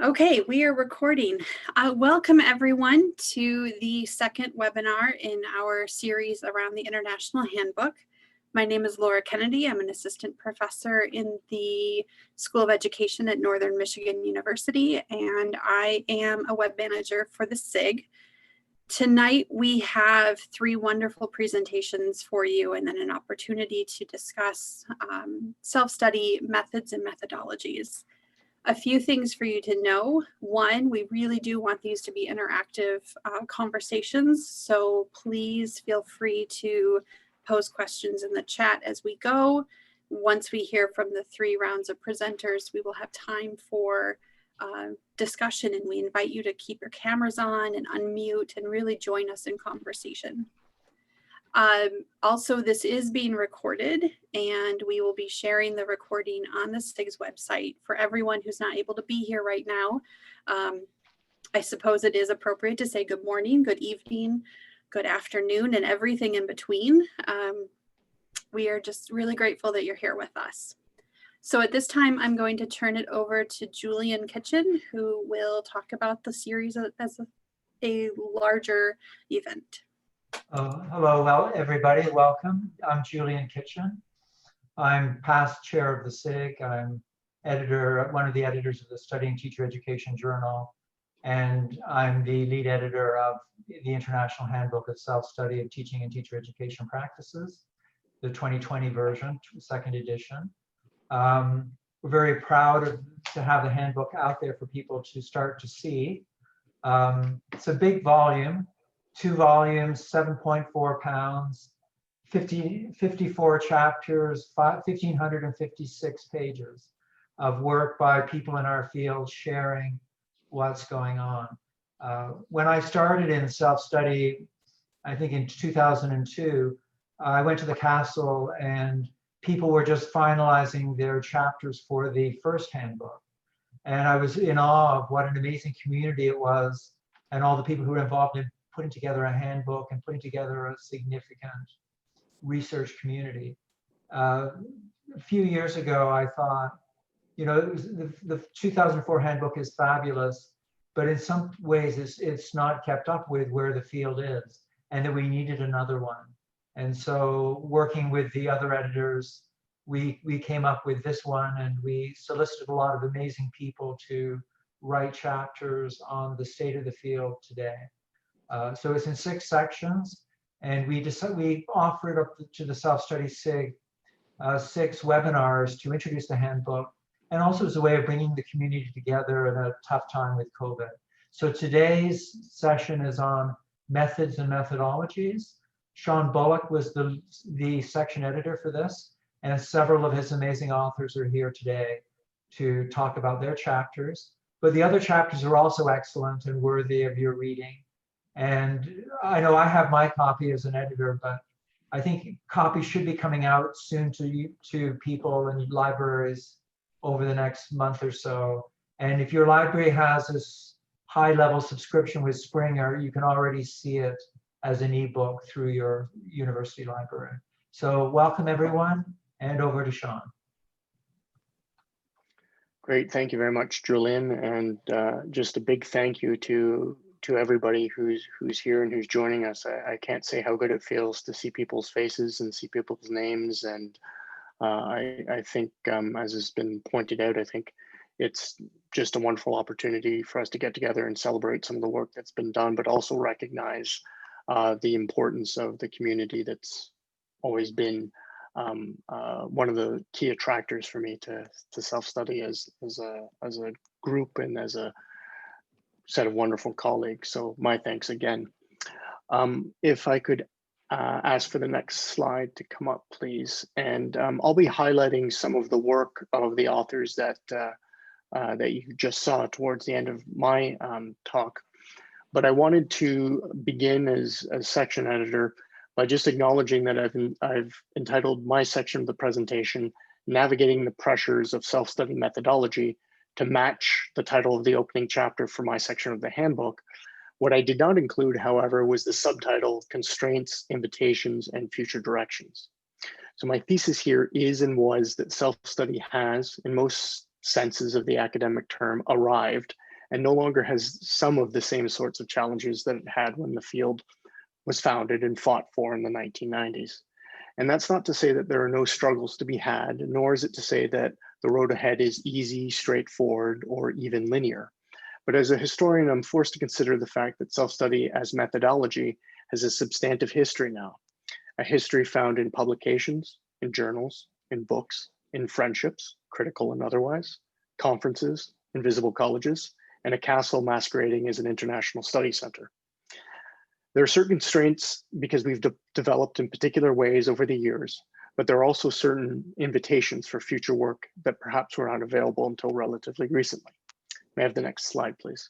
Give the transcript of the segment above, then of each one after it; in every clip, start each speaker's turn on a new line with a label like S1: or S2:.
S1: Okay, we are recording. Welcome everyone to the second webinar in our series around the International Handbook. My name is Laura Kennedy. I'm an assistant professor in the School of Education at Northern Michigan University, and I am a web manager for the SIG. Tonight we have three wonderful presentations for you and then an opportunity to discuss self-study methods and methodologies. A few things for you to know. One, we really do want these to be interactive conversations, so please feel free to pose questions in the chat as we go. Once we hear from the three rounds of presenters, we will have time for discussion, and we invite you to keep your cameras on and unmute and really join us in conversation. Also, this is being recorded, and we will be sharing the recording on the STIG's website for everyone who's not able to be here right now. I suppose it is appropriate to say good morning, good evening, good afternoon, and everything in between. We are just really grateful that you're here with us. So at this time, I'm going to turn it over to Julian Kitchen, who will talk about the series as a larger event.
S2: Hello, everybody. Welcome. I'm Julian Kitchen. I'm past chair of the SIG. I'm one of the editors of the Studying Teacher Education Journal, and I'm the lead editor of the International Handbook of Self-Study of Teaching and Teacher Education Practices, the 2020 version, second edition. We're very proud to have the handbook out there for people to start to see. It's a big volume. 2 volumes, 7.4 pounds, 54 chapters, 1,556 pages of work by people in our field sharing what's going on. When I started in self-study, I think in 2002, I went to the castle and people were just finalizing their chapters for the first handbook. And I was in awe of what an amazing community it was and all the people who were involved in putting together a handbook and putting together a significant research community. A few years ago, I thought, you know, the 2004 handbook is fabulous, but in some ways it's not kept up with where the field is, and that we needed another one. And so working with the other editors, we came up with this one, and we solicited a lot of amazing people to write chapters on the state of the field today. So it's in 6 sections, and we offer it up to the Self-Study SIG 6 webinars to introduce the handbook, and also as a way of bringing the community together in a tough time with COVID. So today's session is on methods and methodologies. Sean Bullock was the section editor for this, and several of his amazing authors are here today to talk about their chapters. But the other chapters are also excellent and worthy of your reading. And I know I have my copy as an editor, but I think copies should be coming out soon to people in libraries over the next month or so. And if your library has this high-level subscription with Springer, you can already see it as an ebook through your university library. So welcome everyone, and over to Sean.
S3: Great, thank you very much, Julian, and just a big thank you to everybody who's here and who's joining us. I can't say how good it feels to see people's faces and see people's names, and I think, as has been pointed out, I think it's just a wonderful opportunity for us to get together and celebrate some of the work that's been done, but also recognize the importance of the community that's always been one of the key attractors for me to self-study as a group and as a set of wonderful colleagues. So my thanks again. If I could ask for the next slide to come up, please. And I'll be highlighting some of the work of the authors that you just saw towards the end of my talk. But I wanted to begin as a section editor by just acknowledging that I've entitled my section of the presentation, Navigating the Pressures of Self-Study Methodology, to match the title of the opening chapter for my section of the handbook. What I did not include, however, was the subtitle, Constraints, Invitations, and Future Directions. So my thesis here is and was that self-study has, in most senses of the academic term, arrived, and no longer has some of the same sorts of challenges that it had when the field was founded and fought for in the 1990s. And that's not to say that there are no struggles to be had, nor is it to say that the road ahead is easy, straightforward, or even linear. But as a historian, I'm forced to consider the fact that self-study as methodology has a substantive history now, a history found in publications, in journals, in books, in friendships, critical and otherwise, conferences, invisible colleges, and a castle masquerading as an international study center. There are certain constraints because we've developed in particular ways over the years, but there are also certain invitations for future work that perhaps were not available until relatively recently. May I have the next slide, please?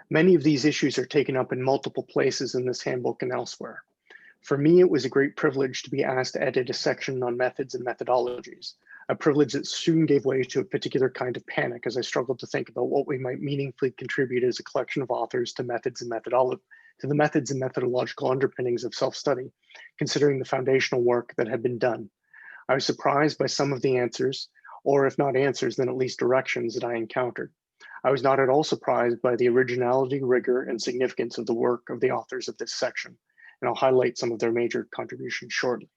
S3: Many of these issues are taken up in multiple places in this handbook and elsewhere. For me, it was a great privilege to be asked to edit a section on methods and methodologies, a privilege that soon gave way to a particular kind of panic as I struggled to think about what we might meaningfully contribute as a collection of authors to the methods and methodological underpinnings of self-study, considering the foundational work that had been done. I was surprised by some of the answers, or if not answers, then at least directions that I encountered. I was not at all surprised by the originality, rigor, and significance of the work of the authors of this section, and I'll highlight some of their major contributions shortly.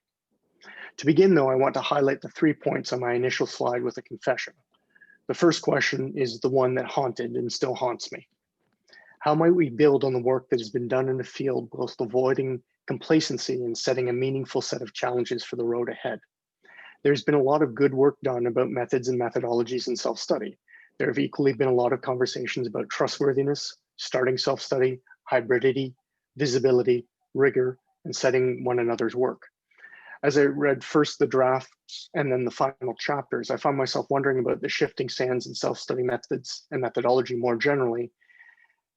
S3: To begin, though, I want to highlight the 3 points on my initial slide with a confession. The first question is the one that haunted and still haunts me. How might we build on the work that has been done in the field, whilst avoiding complacency and setting a meaningful set of challenges for the road ahead? There's been a lot of good work done about methods and methodologies in self-study. There have equally been a lot of conversations about trustworthiness, starting self-study, hybridity, visibility, rigor, and setting one another's work. As I read first the drafts and then the final chapters, I found myself wondering about the shifting sands in self-study methods and methodology more generally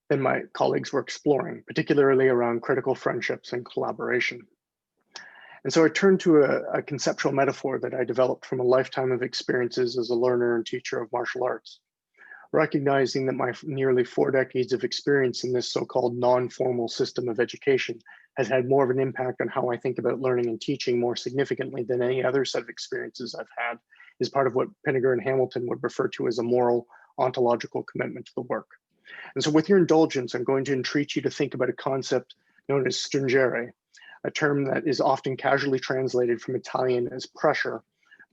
S3: than my colleagues were exploring, particularly around critical friendships and collaboration. And so I turned to a conceptual metaphor that I developed from a lifetime of experiences as a learner and teacher of martial arts. Recognizing that my nearly 4 decades of experience in this so-called non-formal system of education has had more of an impact on how I think about learning and teaching more significantly than any other set of experiences I've had, is part of what Pinniger and Hamilton would refer to as a moral, ontological commitment to the work. And so with your indulgence, I'm going to entreat you to think about a concept known as stringere, a term that is often casually translated from Italian as pressure,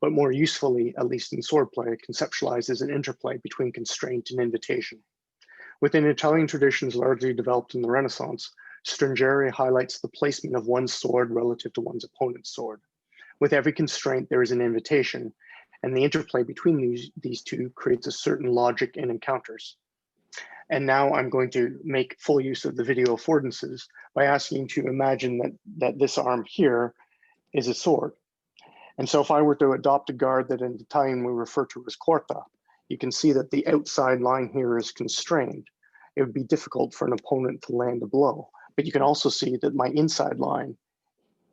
S3: but more usefully, at least in swordplay, conceptualized as an interplay between constraint and invitation. Within Italian traditions largely developed in the Renaissance, stringere highlights the placement of one's sword relative to one's opponent's sword. With every constraint, there is an invitation, and the interplay between these two creates a certain logic in encounters. And now I'm going to make full use of the video affordances by asking you to imagine that this arm here is a sword. And so if I were to adopt a guard that in Italian we refer to as corta, you can see that the outside line here is constrained. It would be difficult for an opponent to land a blow. But you can also see that my inside line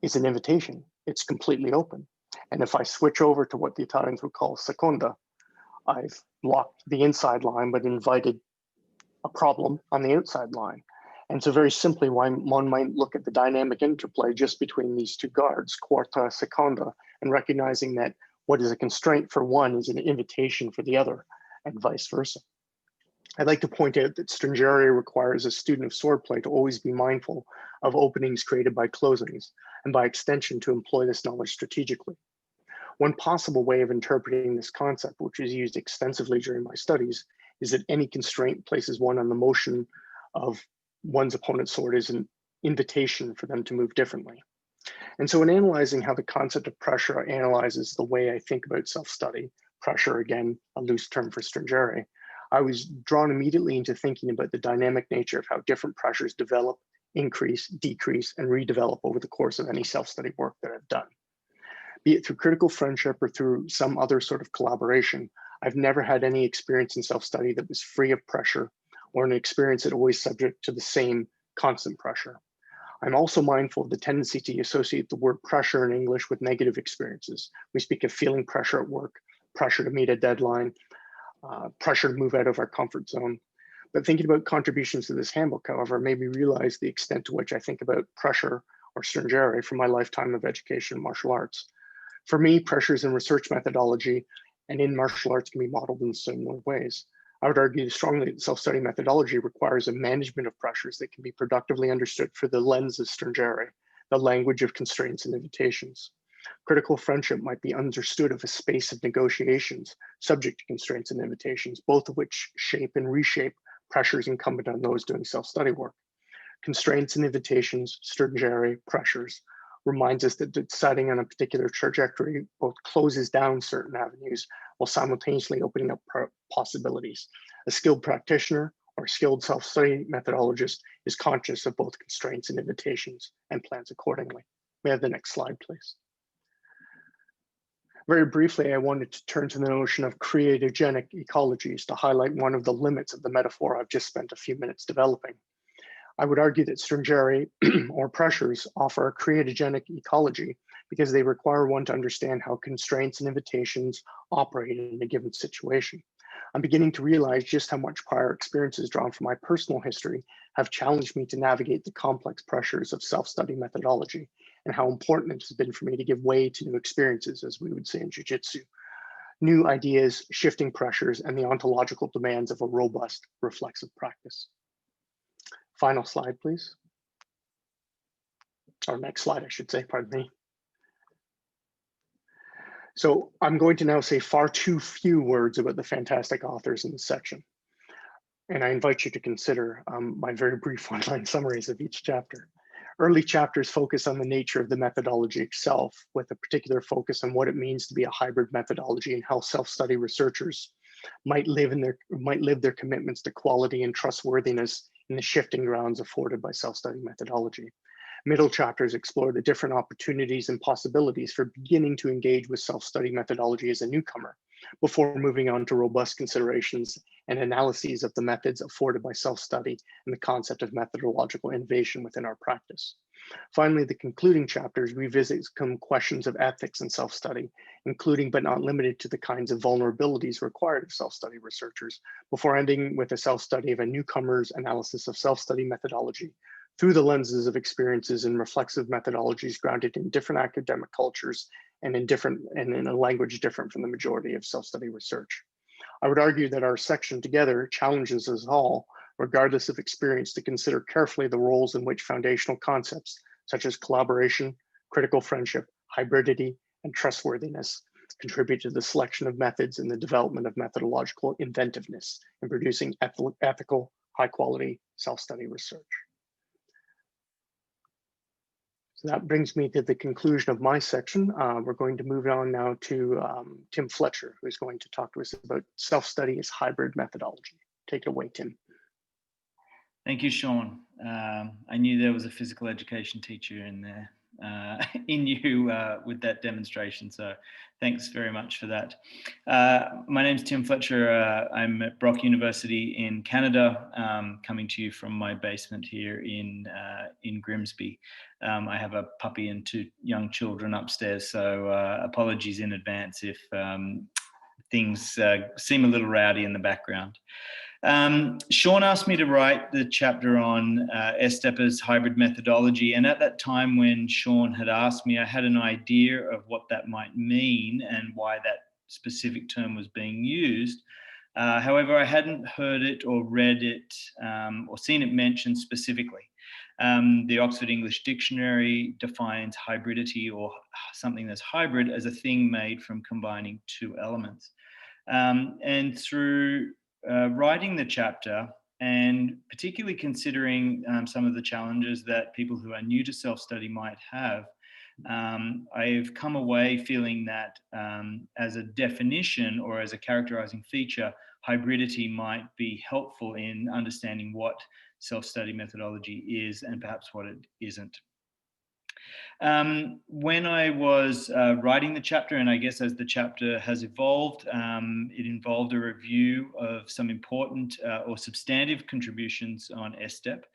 S3: is an invitation. It's completely open. And if I switch over to what the Italians would call seconda, I've blocked the inside line, but invited a problem on the outside line. And so very simply, one might look at the dynamic interplay just between these two guards, quarta, seconda, and recognizing that what is a constraint for one is an invitation for the other, and vice versa. I'd like to point out that stringere requires a student of swordplay to always be mindful of openings created by closings, and by extension to employ this knowledge strategically. One possible way of interpreting this concept, which is used extensively during my studies, is that any constraint places one on the motion of one's opponent's sword is an invitation for them to move differently. And so in analyzing how the concept of pressure analyzes the way I think about self-study, pressure, again, a loose term for stringere, I was drawn immediately into thinking about the dynamic nature of how different pressures develop, increase, decrease, and redevelop over the course of any self-study work that I've done. Be it through critical friendship or through some other sort of collaboration, I've never had any experience in self-study that was free of pressure, or an experience that always subject to the same constant pressure. I'm also mindful of the tendency to associate the word pressure in English with negative experiences. We speak of feeling pressure at work, pressure to meet a deadline, pressure to move out of our comfort zone. But thinking about contributions to this handbook, however, made me realize the extent to which I think about pressure or stringere from my lifetime of education in martial arts. For me, pressures in research methodology and in martial arts can be modeled in similar ways. I would argue strongly that self-study methodology requires a management of pressures that can be productively understood through the lens of stringere, the language of constraints and invitations. Critical friendship might be understood of a space of negotiations subject to constraints and invitations, both of which shape and reshape pressures incumbent on those doing self-study work. Constraints and invitations, stringere, pressures, reminds us that deciding on a particular trajectory both closes down certain avenues while simultaneously opening up possibilities. A skilled practitioner or skilled self-study methodologist is conscious of both constraints and invitations and plans accordingly. May I have the next slide, please? Very briefly, I wanted to turn to the notion of creatogenic ecologies to highlight one of the limits of the metaphor I've just spent a few minutes developing. I would argue that stringere or pressures offer a creatogenic ecology because they require one to understand how constraints and invitations operate in a given situation. I'm beginning to realize just how much prior experiences drawn from my personal history have challenged me to navigate the complex pressures of self-study methodology, and how important it has been for me to give way to new experiences, as we would say in jiu-jitsu, new ideas, shifting pressures, and the ontological demands of a robust reflexive practice. Final slide, please. Or next slide, I should say, pardon me. So I'm going to now say far too few words about the fantastic authors in this section. And I invite you to consider my very brief one-line summaries of each chapter. Early chapters focus on the nature of the methodology itself, with a particular focus on what it means to be a hybrid methodology and how self-study researchers might live their commitments to quality and trustworthiness in the shifting grounds afforded by self-study methodology. Middle chapters explore the different opportunities and possibilities for beginning to engage with self-study methodology as a newcomer, before moving on to robust considerations and analyses of the methods afforded by self-study and the concept of methodological innovation within our practice. Finally, the concluding chapters revisit some questions of ethics and self-study, including but not limited to the kinds of vulnerabilities required of self-study researchers, before ending with a self-study of a newcomer's analysis of self-study methodology through the lenses of experiences and reflexive methodologies grounded in different academic cultures and in a language different from the majority of self-study research. I would argue that our section together challenges us all, regardless of experience, to consider carefully the roles in which foundational concepts such as collaboration, critical friendship, hybridity, and trustworthiness contribute to the selection of methods and the development of methodological inventiveness in producing ethical, high-quality self-study research. So that brings me to the conclusion of my section. We're going to move on now to Tim Fletcher, who's going to talk to us about self-study as hybrid methodology. Take it away, Tim.
S4: Thank you, Sean. I knew there was a physical education teacher in there, in you with that demonstration. So thanks very much for that. My name's Tim Fletcher. I'm at Brock University in Canada, coming to you from my basement here in Grimsby. I have a puppy and 2 young children upstairs, so apologies in advance if things seem a little rowdy in the background. Sean asked me to write the chapter on STEP as hybrid methodology, and at that time when Sean had asked me, I had an idea of what that might mean and why that specific term was being used. However, I hadn't heard it or read it or seen it mentioned specifically. The Oxford English Dictionary defines hybridity, or something that's hybrid, as a thing made from combining 2 elements. And through writing the chapter, and particularly considering some of the challenges that people who are new to self-study might have, I've come away feeling that as a definition or as a characterizing feature, hybridity might be helpful in understanding what self-study methodology is and perhaps what it isn't. When I was writing the chapter, and I guess as the chapter has evolved, it involved a review of some important or substantive contributions on STEP.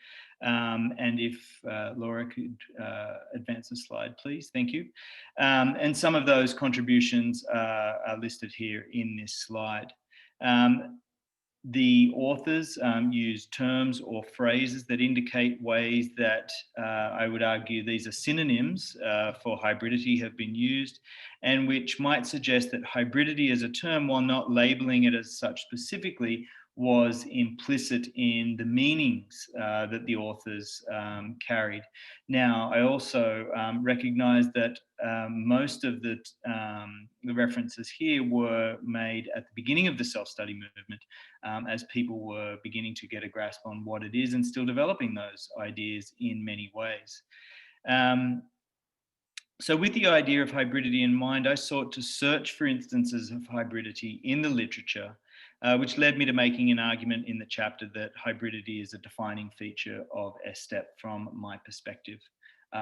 S4: And if Laura could advance the slide, please. Thank you. And some of those contributions are listed here in this slide. The authors use terms or phrases that indicate ways that I would argue these are synonyms for hybridity have been used, and which might suggest that hybridity as a term, while not labeling it as such specifically, was implicit in the meanings that the authors carried. Now, I also recognize that most of the references here were made at the beginning of the self-study movement, as people were beginning to get a grasp on what it is and still developing those ideas in many ways. So with the idea of hybridity in mind, I sought to search for instances of hybridity in the literature, which led me to making an argument in the chapter that hybridity is a defining feature of STEP from my perspective.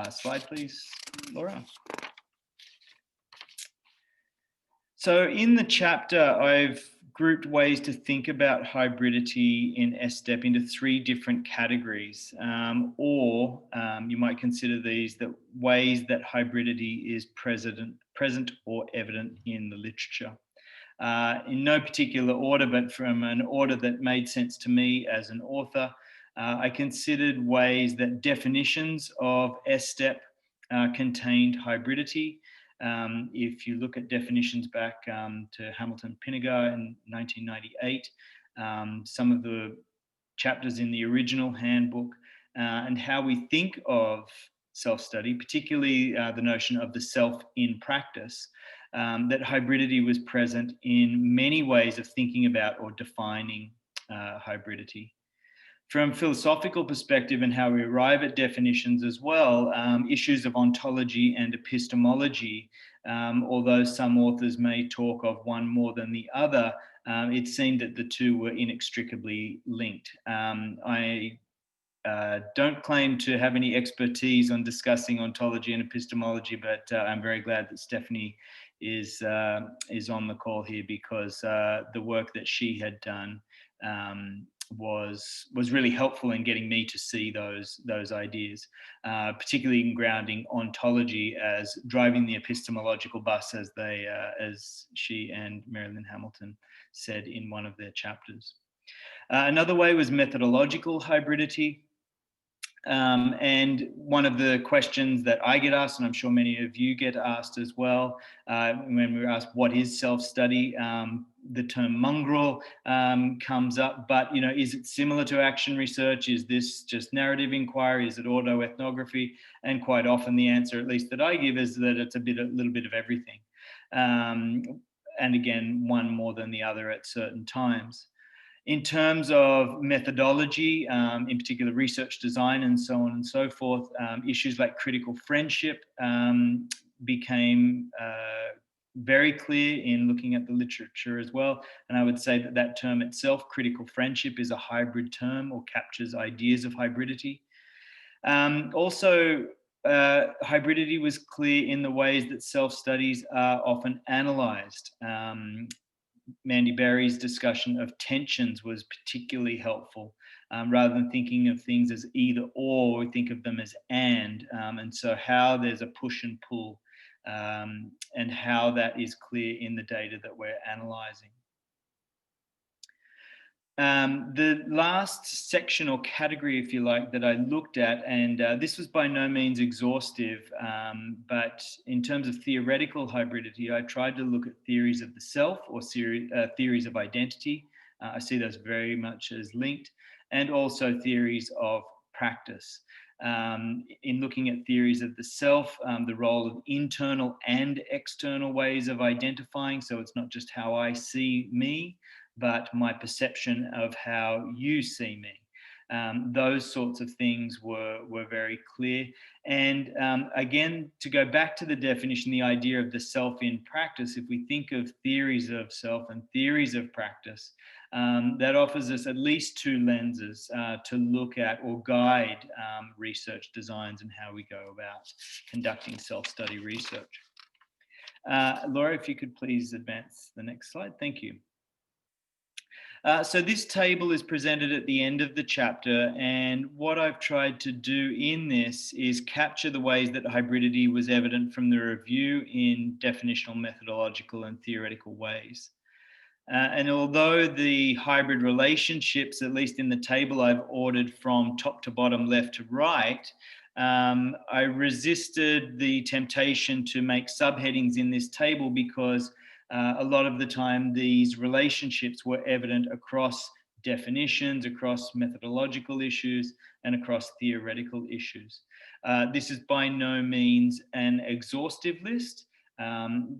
S4: Slide, please, Laura. So in the chapter, I've grouped ways to think about hybridity in STEP into 3 different categories, or you might consider these the ways that hybridity is present or evident in the literature. In no particular order, but from an order that made sense to me as an author, I considered ways that definitions of STEP contained hybridity. If you look at definitions back to Hamilton Pinnegar in 1998, some of the chapters in the original handbook, and how we think of self-study, particularly the notion of the self in practice, that hybridity was present in many ways of thinking about or defining hybridity. From a philosophical perspective and how we arrive at definitions as well, issues of ontology and epistemology, although some authors may talk of one more than the other, it seemed that the two were inextricably linked. I don't claim to have any expertise on discussing ontology and epistemology, but I'm very glad that Stephanie is on the call here, because the work that she had done was really helpful in getting me to see those ideas, particularly in grounding ontology as driving the epistemological bus, as she and Marilyn Hamilton said in one of their chapters. Another way was methodological hybridity. And one of the questions that I get asked, and I'm sure many of you get asked as well, when we're asked what is self-study, the term mongrel comes up, but is it similar to action research? Is this just narrative inquiry? Is it autoethnography? And quite often the answer, at least that I give, is that it's a little bit of everything. And again, one more than the other at certain times. In terms of methodology, in particular research design and so on and so forth, issues like critical friendship became very clear in looking at the literature as well. And I would say that that term itself, critical friendship, is a hybrid term or captures ideas of hybridity. Also, hybridity was clear in the ways that self-studies are often analysed. Mandy Berry's discussion of tensions was particularly helpful. Rather than thinking of things as either or, we think of them as and so how there's a push and pull, and how that is clear in the data that we're analysing. The last section or category, if you like, that I looked at, and this was by no means exhaustive, but in terms of theoretical hybridity, I tried to look at theories of the self or theories of identity. I see those very much as linked, and also theories of practice. In looking at theories of the self, the role of internal and external ways of identifying, so it's not just how I see me, but my perception of how you see me. Those sorts of things were very clear. And again, to go back to the definition, the idea of the self in practice, if we think of theories of self and theories of practice, that offers us at least 2 lenses to look at or guide research designs and how we go about conducting self-study research. Laura, if you could please advance the next slide. Thank you. So this table is presented at the end of the chapter, and what I've tried to do in this is capture the ways that hybridity was evident from the review in definitional, methodological, and theoretical ways. And although the hybrid relationships, at least in the table I've ordered from top to bottom, left to right, I resisted the temptation to make subheadings in this table because a lot of the time these relationships were evident across definitions, across methodological issues, and across theoretical issues. This is by no means an exhaustive list.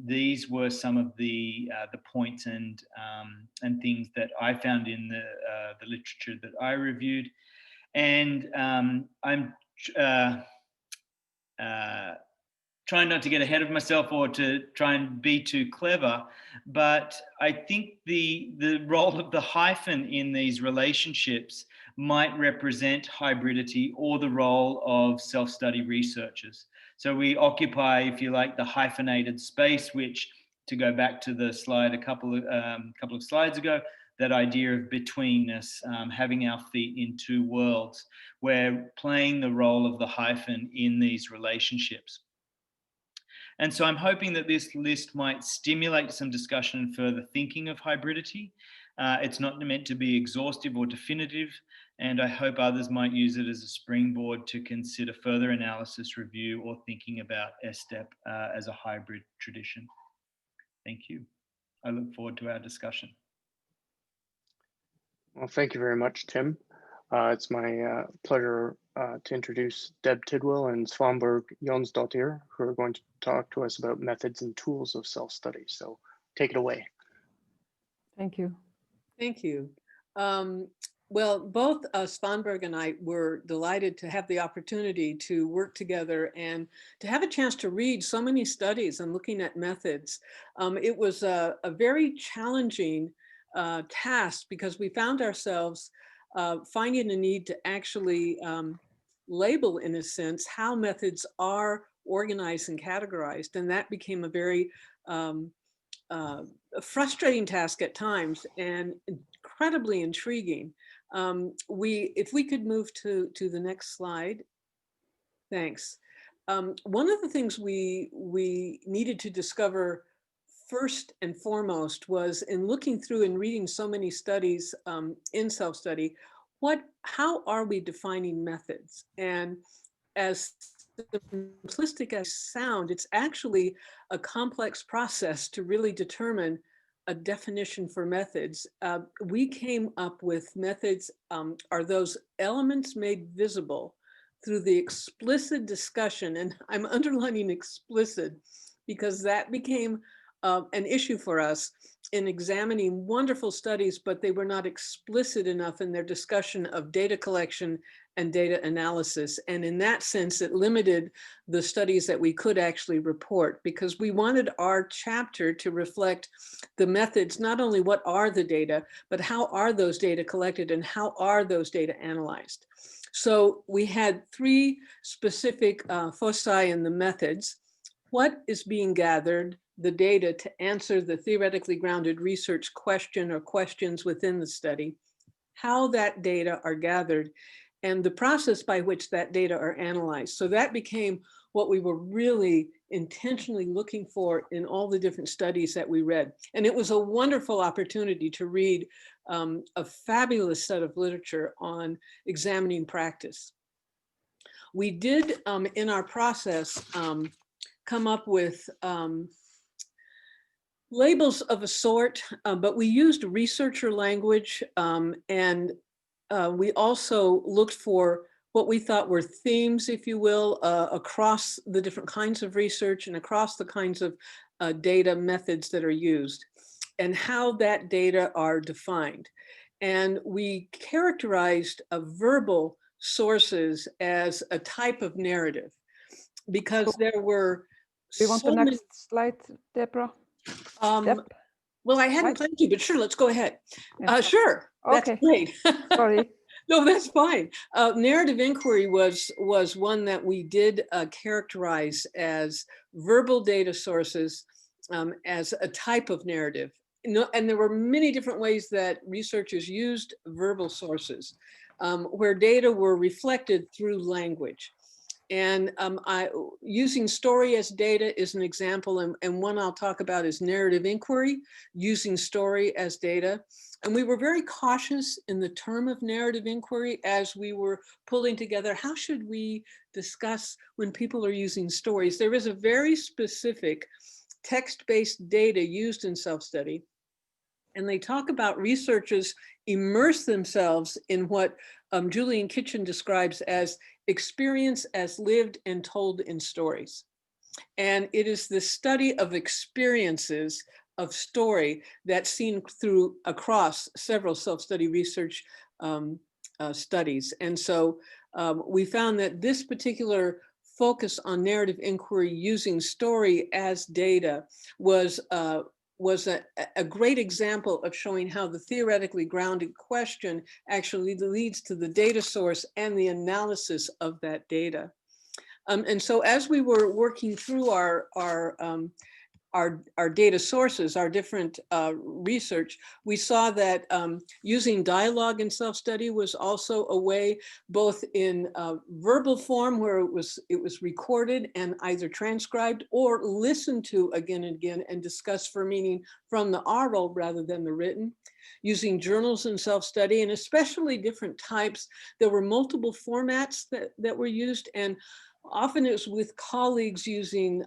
S4: These were some of the points and things that I found in the literature that I reviewed. And I'm trying not to get ahead of myself or to try and be too clever, but I think the role of the hyphen in these relationships might represent hybridity or the role of self-study researchers. So we occupy, if you like, the hyphenated space, which, to go back to the slide a couple of slides ago, that idea of betweenness, having our feet in two worlds. We're playing the role of the hyphen in these relationships. And so I'm hoping that this list might stimulate some discussion and further thinking of hybridity. It's not meant to be exhaustive or definitive, and I hope others might use it as a springboard to consider further analysis, review, or thinking about STEP as a hybrid tradition. Thank you. I look forward to our discussion.
S3: Well, thank you very much, Tim. It's my pleasure to introduce Deb Tidwell and Svanborg Jonsdottir, who are going to talk to us about methods and tools of self-study. So take it away.
S5: Thank you.
S6: Thank you. Well, both Svanborg and I were delighted to have the opportunity to work together and to have a chance to read so many studies and looking at methods. It was a very challenging task because we found ourselves finding a need to actually label, in a sense, how methods are organized and categorized. And that became a very frustrating task at times and incredibly intriguing. If we could move to the next slide. Thanks. One of the things we needed to discover first and foremost was, in looking through and reading so many studies in self-study, how are we defining methods? And as simplistic as sound, it's actually a complex process to really determine a definition for methods. We came up with methods are those elements made visible through the explicit discussion, and I'm underlining explicit because that became an issue for us in examining wonderful studies, but they were not explicit enough in their discussion of data collection and data analysis. And in that sense, it limited the studies that we could actually report, because we wanted our chapter to reflect the methods, not only what are the data, but how are those data collected and how are those data analyzed. So we had three specific foci in the methods. What is being gathered, the data to answer the theoretically grounded research question or questions within the study, how that data are gathered, and the process by which that data are analyzed. So that became what we were really intentionally looking for in all the different studies that we read. And it was a wonderful opportunity to read a fabulous set of literature on examining practice. We did, in our process, come up with labels of a sort, but we used researcher language, and we also looked for what we thought were themes, if you will, across the different kinds of research and across the kinds of data methods that are used, and how that data are defined. And we characterized verbal sources as a type of narrative, because there were
S5: Do you want the next slide, Deborah?
S6: Well, I hadn't planned to, but sure, let's go ahead. Sure, that's
S5: Okay.
S6: great.
S5: Sorry.
S6: No, that's fine. Narrative inquiry was one that we did characterize as verbal data sources as a type of narrative. And there were many different ways that researchers used verbal sources where data were reflected through language. And using story as data is an example, and one I'll talk about is narrative inquiry, using story as data. And we were very cautious in the term of narrative inquiry as we were pulling together, how should we discuss when people are using stories? There is a very specific text-based data used in self-study. And they talk about researchers immerse themselves in what Julian Kitchen describes as experience as lived and told in stories. And it is the study of experiences of story that's seen through across several self-study research studies. And so we found that this particular focus on narrative inquiry using story as data was a great example of showing how the theoretically grounded question actually leads to the data source and the analysis of that data. And so as we were working through our data sources, our different research, we saw that using dialogue in self-study was also a way, both in verbal form where it was recorded and either transcribed or listened to again and again and discussed for meaning from the oral rather than the written. Using journals in self-study, and especially different types. There were multiple formats that were used, and often it was with colleagues using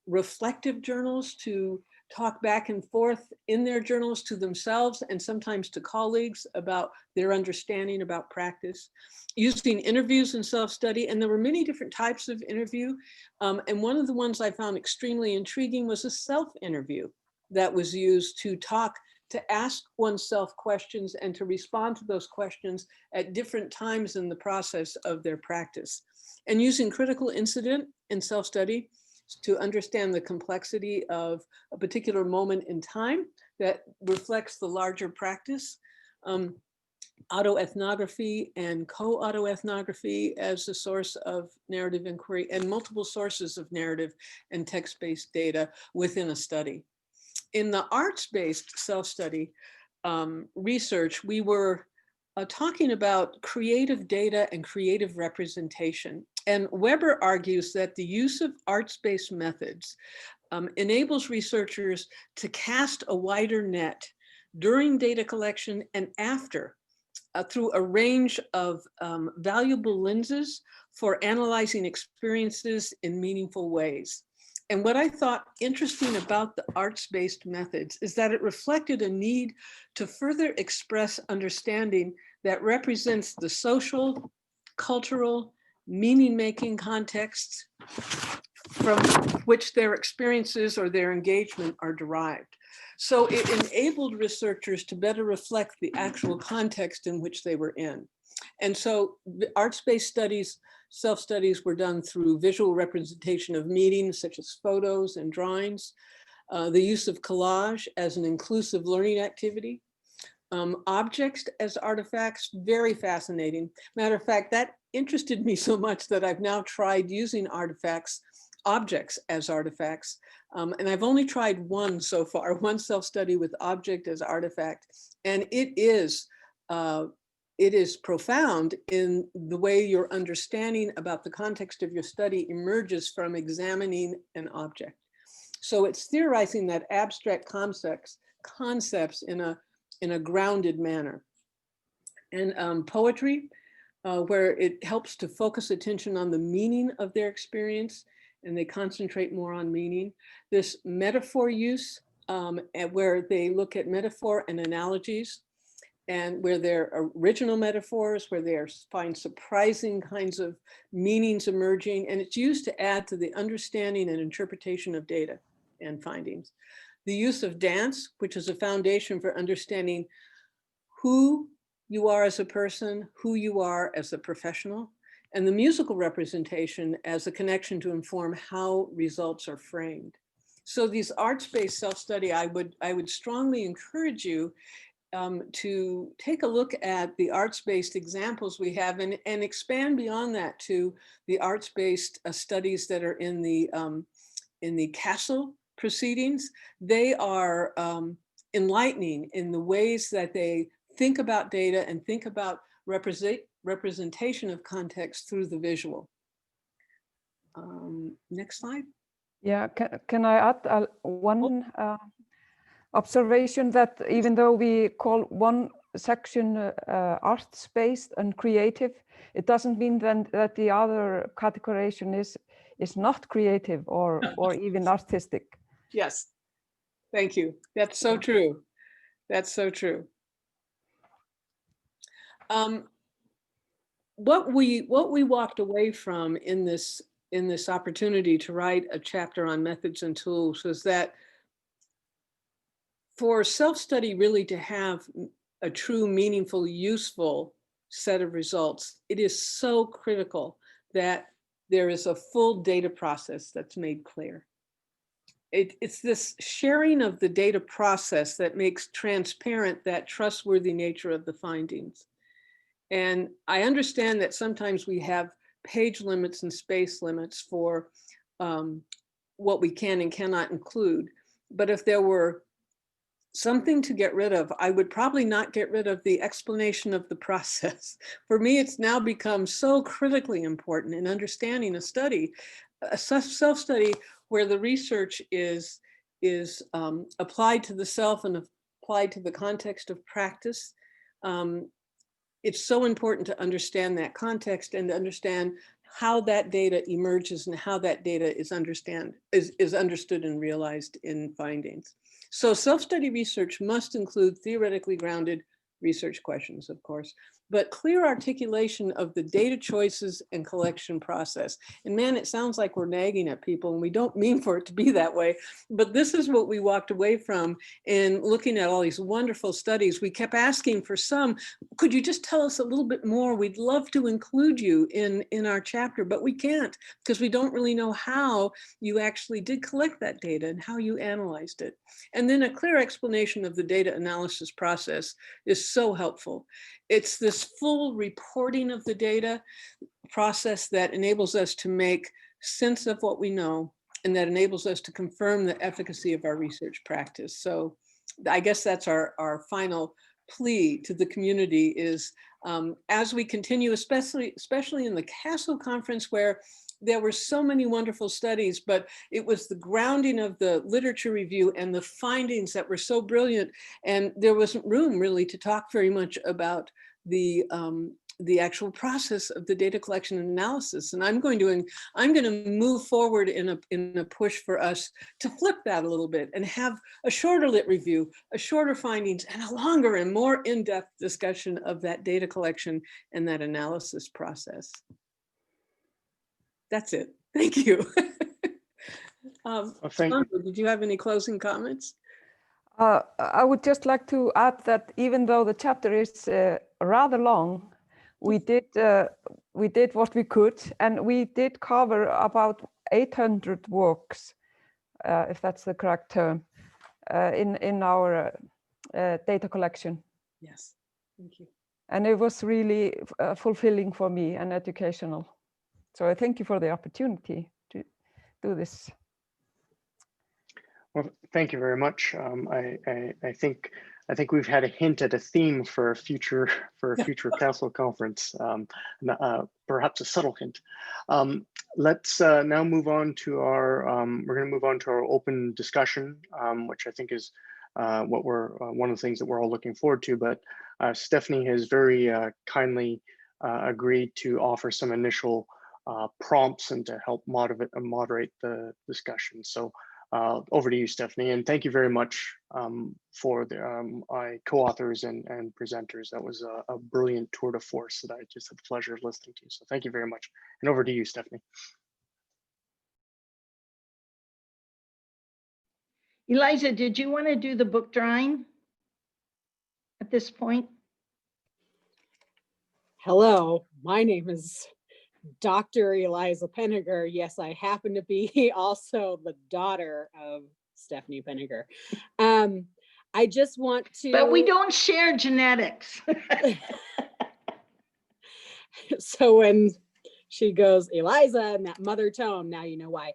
S6: reflective journals to talk back and forth in their journals to themselves and sometimes to colleagues about their understanding about practice. Using interviews in self-study, and there were many different types of interview. And one of the ones I found extremely intriguing was a self-interview that was used to ask oneself questions and to respond to those questions at different times in the process of their practice. And using critical incident in self-study to understand the complexity of a particular moment in time that reflects the larger practice. Autoethnography and co-autoethnography as a source of narrative inquiry, and multiple sources of narrative and text-based data within a study. In the arts-based self-study research, we were talking about creative data and creative representation. And Weber argues that the use of arts-based methods enables researchers to cast a wider net during data collection and after through a range of valuable lenses for analyzing experiences in meaningful ways. And what I thought interesting about the arts-based methods is that it reflected a need to further express understanding that represents the social, cultural, meaning-making contexts from which their experiences or their engagement are derived. So it enabled researchers to better reflect the actual context in which they were in. And so the arts-based studies, self-studies were done through visual representation of meanings such as photos and drawings, the use of collage as an inclusive learning activity, objects as artifacts, very fascinating. Matter of fact, that interested me so much that I've now tried using objects as artifacts. And I've only tried one so far, one self-study with object as artifact. And it is profound in the way your understanding about the context of your study emerges from examining an object. So it's theorizing that abstract concepts in a grounded manner. And poetry, where it helps to focus attention on the meaning of their experience, and they concentrate more on meaning. This metaphor use, where they look at metaphor and analogies, and where they're original metaphors, where they find surprising kinds of meanings emerging, and it's used to add to the understanding and interpretation of data and findings. The use of dance, which is a foundation for understanding who you are as a person, who you are as a professional, and the musical representation as a connection to inform how results are framed. So these arts-based self-study, I would strongly encourage you to take a look at the arts-based examples we have and expand beyond that to the arts-based studies that are in the Castle proceedings. They are enlightening in the ways that they think about data and think about representation of context through the visual. Next slide.
S5: Yeah, can I add one observation, that even though we call one section arts-based and creative, it doesn't mean then that the other categorization is not creative or even artistic.
S6: Yes, thank you. That's so true. That's so true. What we walked away from in this opportunity to write a chapter on methods and tools was that for self-study really to have a true, meaningful, useful set of results, it is so critical that there is a full data process that's made clear. It's this sharing of the data process that makes transparent that trustworthy nature of the findings. And I understand that sometimes we have page limits and space limits for what we can and cannot include. But if there were something to get rid of, I would probably not get rid of the explanation of the process. For me, it's now become so critically important in understanding a study, a self-study where the research is applied to the self and applied to the context of practice. It's so important to understand that context and to understand how that data emerges and how that data is understood and realized in findings. So self-study research must include theoretically grounded research questions, of course, but clear articulation of the data choices and collection process. And man, it sounds like we're nagging at people, and we don't mean for it to be that way, but this is what we walked away from in looking at all these wonderful studies. We kept asking for some, could you just tell us a little bit more? We'd love to include you in our chapter, but we can't because we don't really know how you actually did collect that data and how you analyzed it. And then a clear explanation of the data analysis process is so helpful. It's this full reporting of the data process that enables us to make sense of what we know and that enables us to confirm the efficacy of our research practice. So I guess that's our final plea to the community is as we continue, especially in the Castle Conference, where there were so many wonderful studies, but it was the grounding of the literature review and the findings that were so brilliant. And there wasn't room really to talk very much about the actual process of the data collection and analysis. And I'm going to move forward in a push for us to flip that a little bit and have a shorter lit review, a shorter findings, and a longer and more in-depth discussion of that data collection and that analysis process. That's it. Thank you.
S3: Well, thank you.
S6: Sandra, did you have any closing comments?
S5: I would just like to add that even though the chapter is rather long, we did what we could, and we did cover about 800 works, if that's the correct term, in our data collection.
S6: Yes, thank you.
S5: And it was really fulfilling for me and educational. So I thank you for the opportunity to do this.
S3: Well, thank you very much. I think we've had a hint at a theme for a future Castle Conference, perhaps a subtle hint. Let's now move on to our. We're going to move on to our open discussion, which I think is what we're one of the things that we're all looking forward to. But Stephanie has very kindly agreed to offer some initial prompts and to help moderate the discussion. So over to you, Stephanie, and thank you very much for the co-authors and presenters. That was a brilliant tour de force that I just had the pleasure of listening to. So thank you very much. And over to you, Stephanie.
S7: Eliza, did you want to do the book drawing at this point?
S8: Hello, my name is Dr. Eliza Penninger. Yes, I happen to be also the daughter of Stephanie Penninger. I just want to.
S7: But we don't share genetics.
S8: So when she goes, Eliza, in that mother tone, now you know why.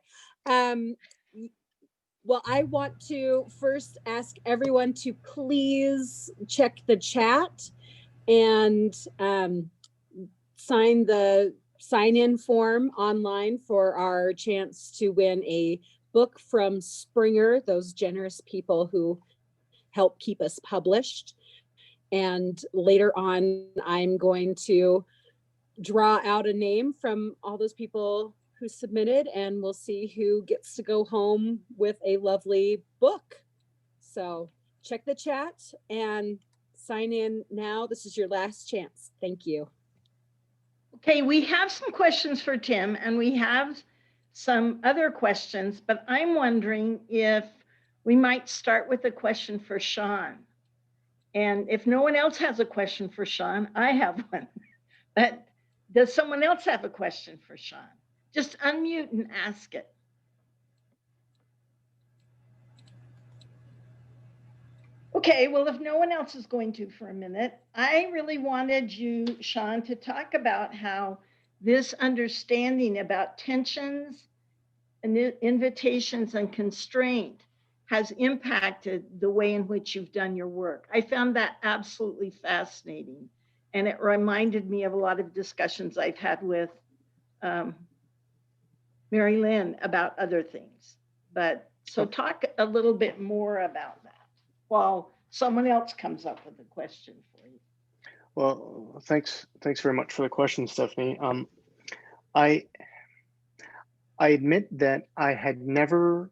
S8: Well, I want to first ask everyone to please check the chat and sign the sign-in form online for our chance to win a book from Springer, those generous people who help keep us published. And later on, I'm going to draw out a name from all those people who submitted, and we'll see who gets to go home with a lovely book. So check the chat and sign in now. This is your last chance. Thank you.
S7: Okay, we have some questions for Tim and we have some other questions, but I'm wondering if we might start with a question for Sean. And if no one else has a question for Sean, I have one. But does someone else have a question for Sean? Just unmute and ask it. Okay, well, if no one else is going to for a minute, I really wanted you, Sean, to talk about how this understanding about tensions and invitations and constraint has impacted the way in which you've done your work. I found that absolutely fascinating. And it reminded me of a lot of discussions I've had with Mary Lynn about other things. But so talk a little bit more about that while someone else comes up with a question for you.
S3: Well, thanks very much for the question, Stephanie. I admit that I had never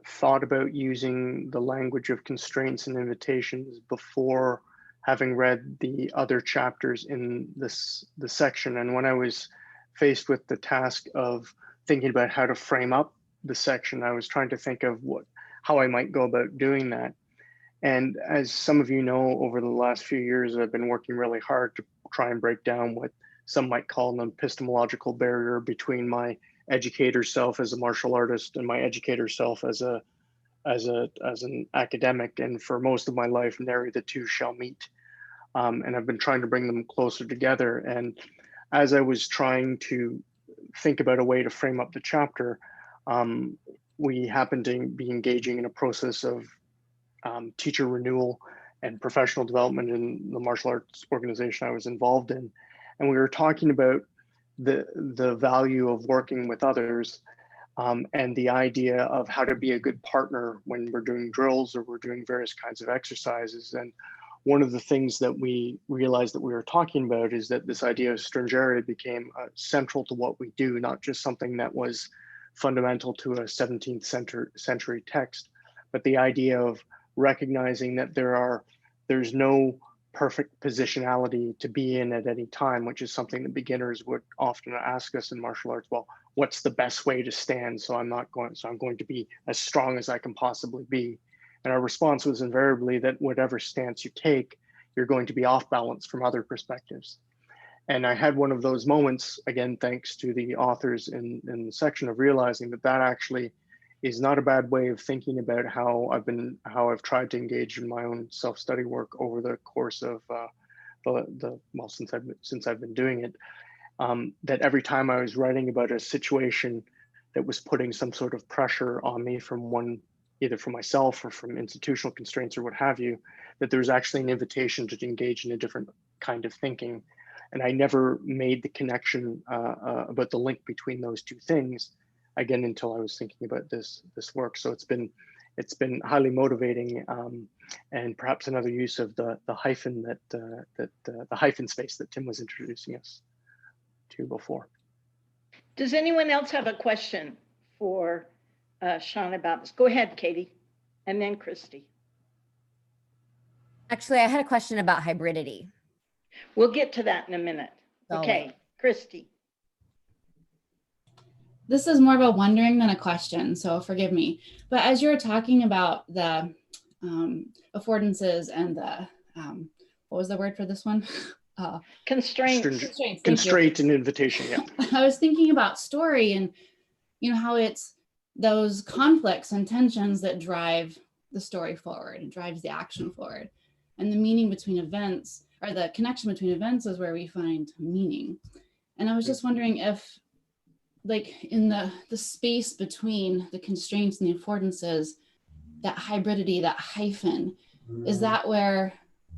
S3: thought about using the language of constraints and invitations before having read the other chapters in the section. And when I was faced with the task of thinking about how to frame up the section, I was trying to think of how I might go about doing that. And as some of you know, over the last few years, I've been working really hard to try and break down what some might call an epistemological barrier between my educator self as a martial artist and my educator self as an academic. And for most of my life, nary the two shall meet. And I've been trying to bring them closer together. And as I was trying to think about a way to frame up the chapter, we happened to be engaging in a process of teacher renewal and professional development in the martial arts organization I was involved in. And we were talking about the value of working with others and the idea of how to be a good partner when we're doing drills or we're doing various kinds of exercises. And one of the things that we realized that we were talking about is that this idea of stringerity became central to what we do, not just something that was fundamental to a 17th century text, but the idea of recognizing that there's no perfect positionality to be in at any time, which is something that beginners would often ask us in martial arts. Well, what's the best way to stand? So I'm going to be as strong as I can possibly be. And our response was invariably that whatever stance you take, you're going to be off balance from other perspectives. And I had one of those moments, again, thanks to the authors in the section, of realizing that actually is not a bad way of thinking about how I've tried to engage in my own self-study work over the course of since I've been doing it. That every time I was writing about a situation that was putting some sort of pressure on me from either from myself or from institutional constraints or what have you, that there's actually an invitation to engage in a different kind of thinking. And I never made the connection about the link between those two things, again, until I was thinking about this work. So it's been highly motivating, and perhaps another use of the hyphen the hyphen space that Tim was introducing us to before.
S7: Does anyone else have a question for Sean about this? Go ahead, Katie, and then Christy.
S9: Actually, I had a question about hybridity.
S7: We'll get to that in a minute. Okay, Christy.
S10: This is more of a wondering than a question, so forgive me. But as you were talking about the affordances and the, what was the word for this one?
S7: Constraints.
S3: Constraint and invitation, yeah.
S10: I was thinking about story and, how it's those conflicts and tensions that drive the story forward and drives the action forward. And the meaning between events, or the connection between events, is where we find meaning. And I was just wondering if, like, in the space between the constraints and the affordances, that hybridity, that hyphen, is that where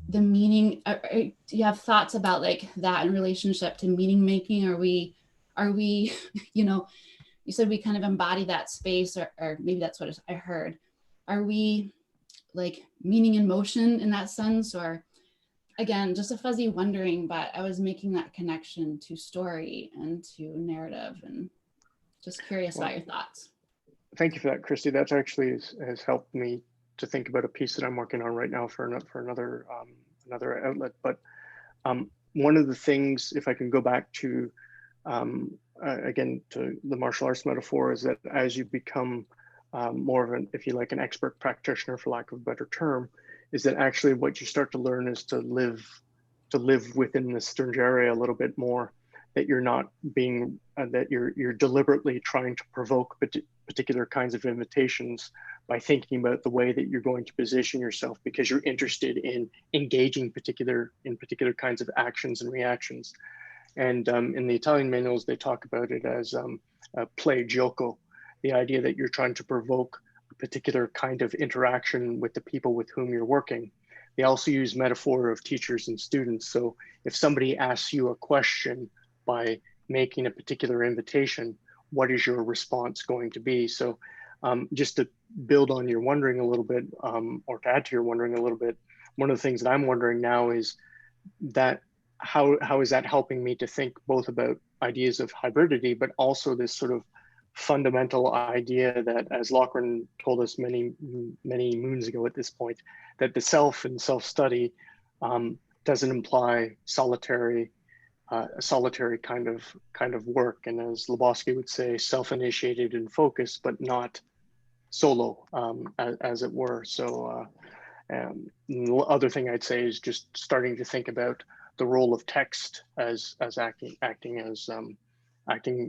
S10: the meaning, do you have thoughts about like that in relationship to meaning making? Are we, you said we kind of embody that space, or maybe that's what I heard. Are we like meaning in motion in that sense? Or again, just a fuzzy wondering, but I was making that connection to story and to narrative, and just curious about your thoughts.
S3: Thank you for that, Christy. That actually has helped me to think about a piece that I'm working on right now for another another outlet. But one of the things, if I can go back to again to the martial arts metaphor, is that as you become more of an, if you like, an expert practitioner, for lack of a better term, is that actually what you start to learn is to live within the Stern area a little bit more. That you're not being, that you're deliberately trying to provoke particular kinds of invitations by thinking about the way that you're going to position yourself, because you're interested in engaging particular kinds of actions and reactions. And in the Italian manuals, they talk about it as play gioco, the idea that you're trying to provoke a particular kind of interaction with the people with whom you're working. They also use metaphor of teachers and students. So if somebody asks you a question by making a particular invitation, what is your response going to be? So just to build on your wondering a little bit, or to add to your wondering a little bit, one of the things that I'm wondering now is that how is that helping me to think both about ideas of hybridity, but also this sort of fundamental idea that, as Lachlan told us many moons ago at this point, that the self and self-study doesn't imply a solitary kind of work, and as Lebowski would say, self-initiated and focused, but not solo, as it were. So the other thing I'd say is just starting to think about the role of text as acting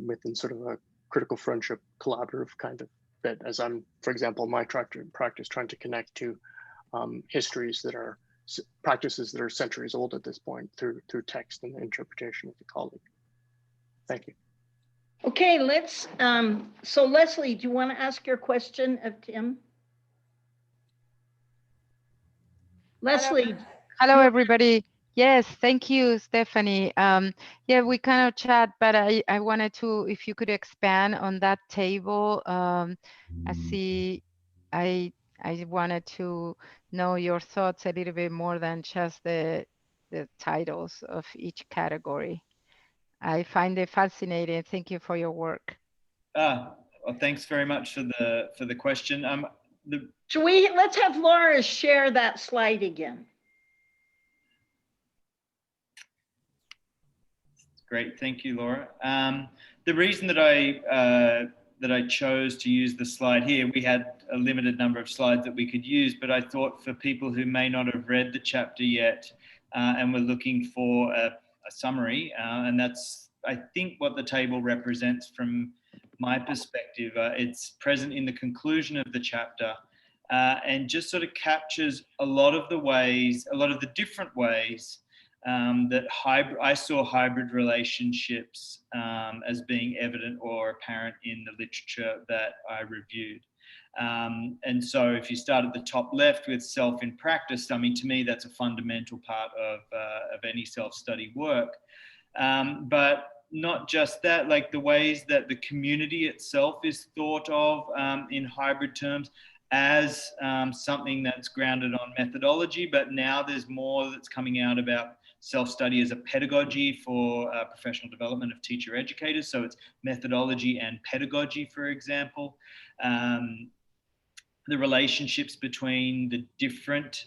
S3: within sort of a critical friendship, collaborative kind of bit, as I'm, for example, my practice trying to connect to histories that are practices that are centuries old at this point through text and the interpretation of the colleague. Thank you.
S7: Okay, let's, so Leslie, do you want to ask your question of Tim? Leslie.
S11: Hello, everybody. Yes, thank you, Stephanie. Yeah, we kind of chat, but I wanted to, if you could expand on that table. I wanted to know your thoughts a little bit more than just the titles of each category. I find it fascinating. Thank you for your work.
S4: Well, thanks very much for the question.
S7: Let's have Laura share that slide again.
S4: Great, thank you, Laura. The reason that I chose to use the slide here, we had a limited number of slides that we could use, but I thought for people who may not have read the chapter yet and were looking for a summary, and that's, I think, what the table represents from my perspective. It's present in the conclusion of the chapter and just sort of captures a lot of the different ways that I saw hybrid relationships as being evident or apparent in the literature that I reviewed. And so if you start at the top left with self in practice, I mean, to me, that's a fundamental part of any self-study work. But not just that, like the ways that the community itself is thought of in hybrid terms as something that's grounded on methodology, but now there's more that's coming out about self-study as a pedagogy for professional development of teacher educators. So it's methodology and pedagogy, for example. The relationships between the different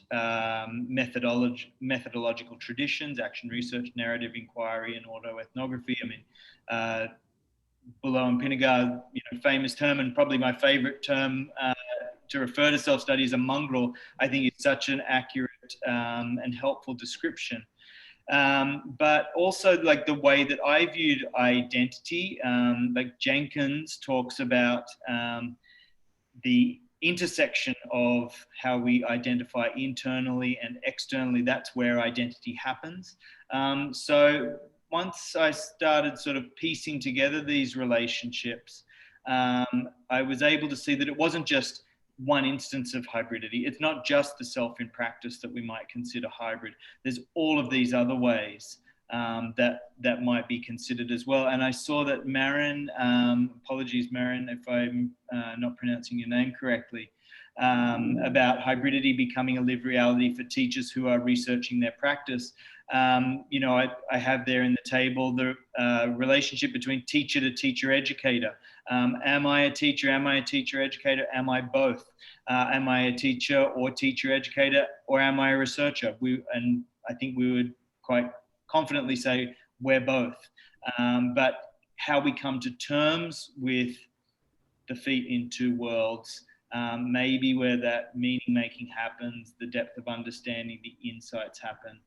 S4: methodological traditions, action research, narrative inquiry, and autoethnography. I mean, Below and Pinnegar, famous term, and probably my favorite term to refer to self-study as a mongrel, I think is such an accurate and helpful description. But also like the way that I viewed identity, like Jenkins talks about the intersection of how we identify internally and externally. That's where identity happens. So once I started sort of piecing together these relationships, I was able to see that it wasn't just one instance of hybridity. It's not just the self in practice that we might consider hybrid. There's all of these other ways that might be considered as well. And I saw that Marin, apologies Marin if I'm not pronouncing your name correctly, about hybridity becoming a lived reality for teachers who are researching their practice. You know, I have there in the table the relationship between teacher to teacher educator. Am I a teacher? Am I a teacher educator? Am I both? Am I a teacher or teacher educator, or am I a researcher? And I think we would quite confidently say we're both. But how we come to terms with the feet in two worlds, maybe where that meaning making happens, the depth of understanding, the insights happen,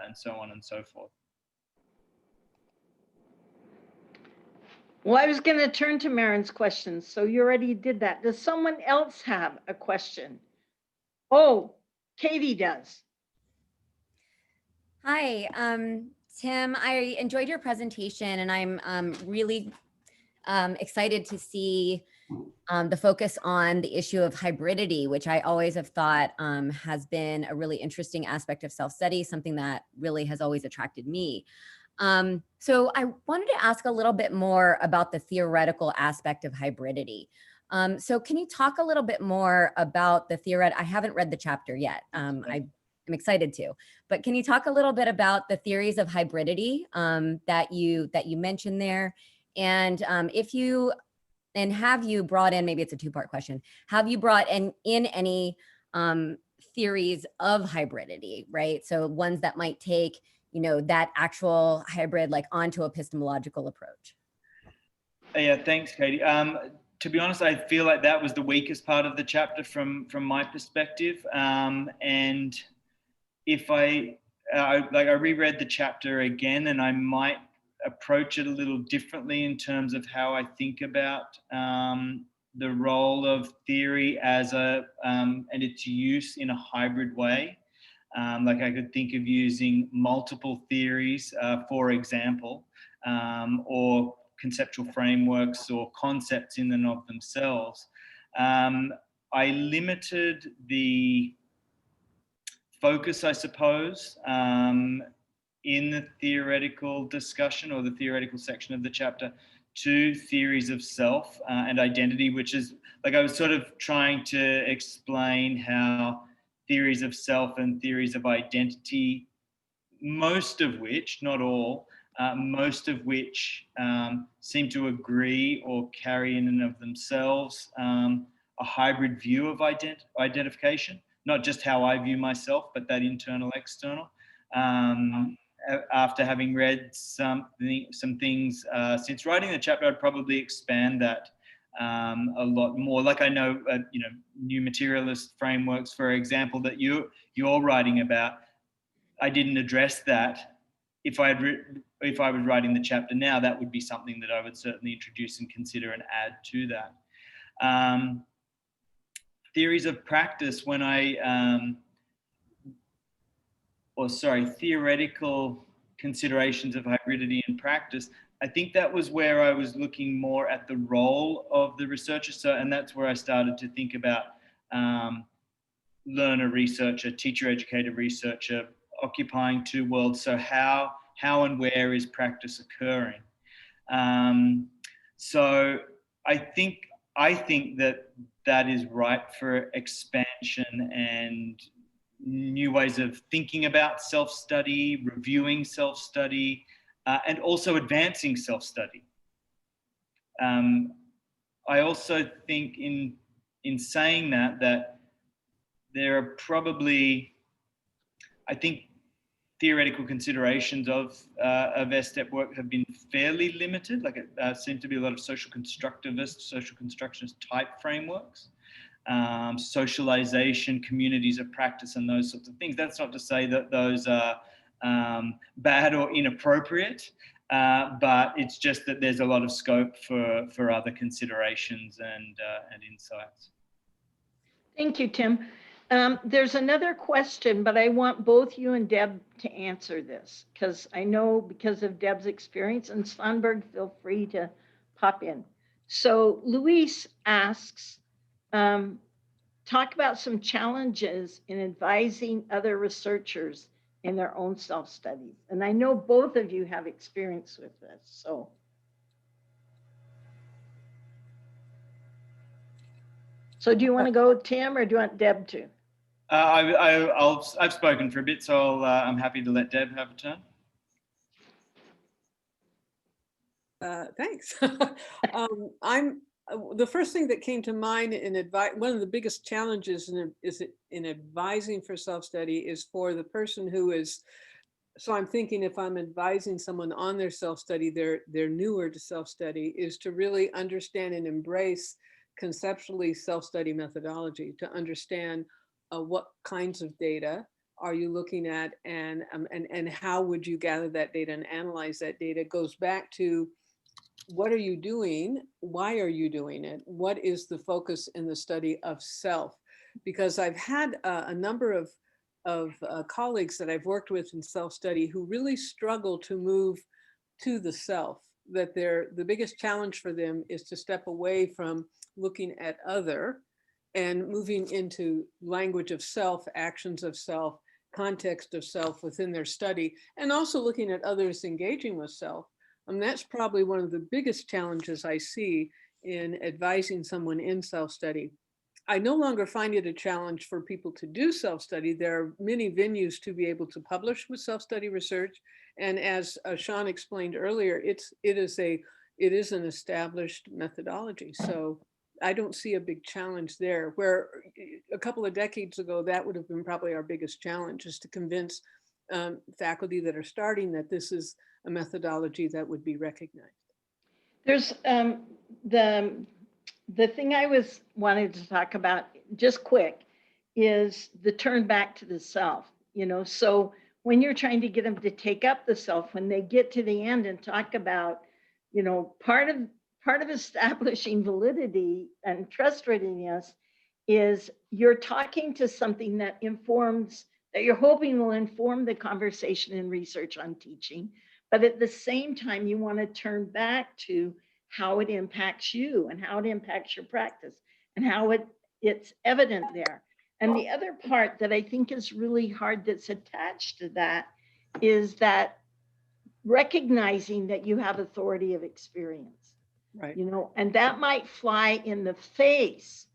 S4: and so on and so forth.
S7: Well, I was going to turn to Marin's questions, so you already did that. Does someone else have a question? Oh, Katie does.
S9: Hi, Tim, I enjoyed your presentation, and I'm really excited to see the focus on the issue of hybridity, which I always have thought has been a really interesting aspect of self-study, something that really has always attracted me. So I wanted to ask a little bit more about the theoretical aspect of hybridity. So can you talk a little bit more about the theoret? I haven't read the chapter yet. I'm excited to, but can you talk a little bit about the theories of hybridity that you mentioned there? And have you brought in, maybe it's a two-part question, have you brought in any theories of hybridity, right? So ones that might take, you know, that actual hybrid like onto epistemological approach?
S4: Yeah, thanks, Katie. To be honest, I feel like that was the weakest part of the chapter from my perspective. And if I reread the chapter again, and I might approach it a little differently in terms of how I think about the role of theory as and its use in a hybrid way. Like I could think of using multiple theories, for example, or conceptual frameworks or concepts in and of themselves. I limited the focus, I suppose, in the theoretical discussion or the theoretical section of the chapter to theories of self and identity, which is like I was sort of trying to explain how theories of self and theories of identity, most of which, not all, most of which seem to agree or carry in and of themselves a hybrid view of identification, not just how I view myself, but that internal, external. After having read some things since writing the chapter, I'd probably expand that a lot more. Like I know, you know, new materialist frameworks, for example, that you're writing about. I didn't address that. If I was writing the chapter now, that would be something that I would certainly introduce and consider and add to that. Theories of practice, when theoretical considerations of hybridity in practice, I think that was where I was looking more at the role of the researcher. So, and that's where I started to think about learner, researcher, teacher, educator, researcher, occupying two worlds. So how and where is practice occurring? So I think that is ripe for expansion and new ways of thinking about self-study, reviewing self-study, and also advancing self-study. I also think in saying that there are probably, I think, theoretical considerations of STEP work have been fairly limited. Like it seemed to be a lot of social constructionist type frameworks, socialization, communities of practice, and those sorts of things. That's not to say that those are bad or inappropriate, but it's just that there's a lot of scope for other considerations and insights.
S7: Thank you, Tim. There's another question, but I want both you and Deb to answer this because I know because of Deb's experience, and Svanberg, feel free to pop in. So Luis asks, talk about some challenges in advising other researchers in their own self-studies. And I know both of you have experience with this, so. So do you want to go, Tim, or do you want Deb to?
S4: I've spoken for a bit, so I'm happy to let Deb have a turn.
S6: Thanks. The first thing that came to mind in one of the biggest challenges in advising for self-study is for the person who is. So I'm thinking if I'm advising someone on their self-study, they're newer to self-study, is to really understand and embrace conceptually self-study methodology, to understand what kinds of data are you looking at, and how would you gather that data and analyze that data. It goes back to what are you doing? Why are you doing it? What is the focus in the study of self? Because I've had a number of colleagues that I've worked with in self-study who really struggle to move to the self, that the biggest challenge for them is to step away from looking at other and moving into language of self, actions of self, context of self within their study, and also looking at others engaging with self. And that's probably one of the biggest challenges I see in advising someone in self-study. I no longer find it a challenge for people to do self-study. There are many venues to be able to publish with self-study research. And as Sean explained earlier, it is an established methodology. So I don't see a big challenge there, where a couple of decades ago, that would have been probably our biggest challenge, is to convince faculty that are starting that this is a methodology that would be recognized.
S7: There's the thing I was wanting to talk about just quick is the turn back to the self, so when you're trying to get them to take up the self, when they get to the end and talk about, part of establishing validity and trustworthiness is you're talking to something that you're hoping will inform the conversation and research on teaching. But at the same time, you want to turn back to how it impacts you and how it impacts your practice and how it's evident there. And the other part that I think is really hard that's attached to that is that recognizing that you have authority of experience,
S6: right?
S7: And that might fly in the face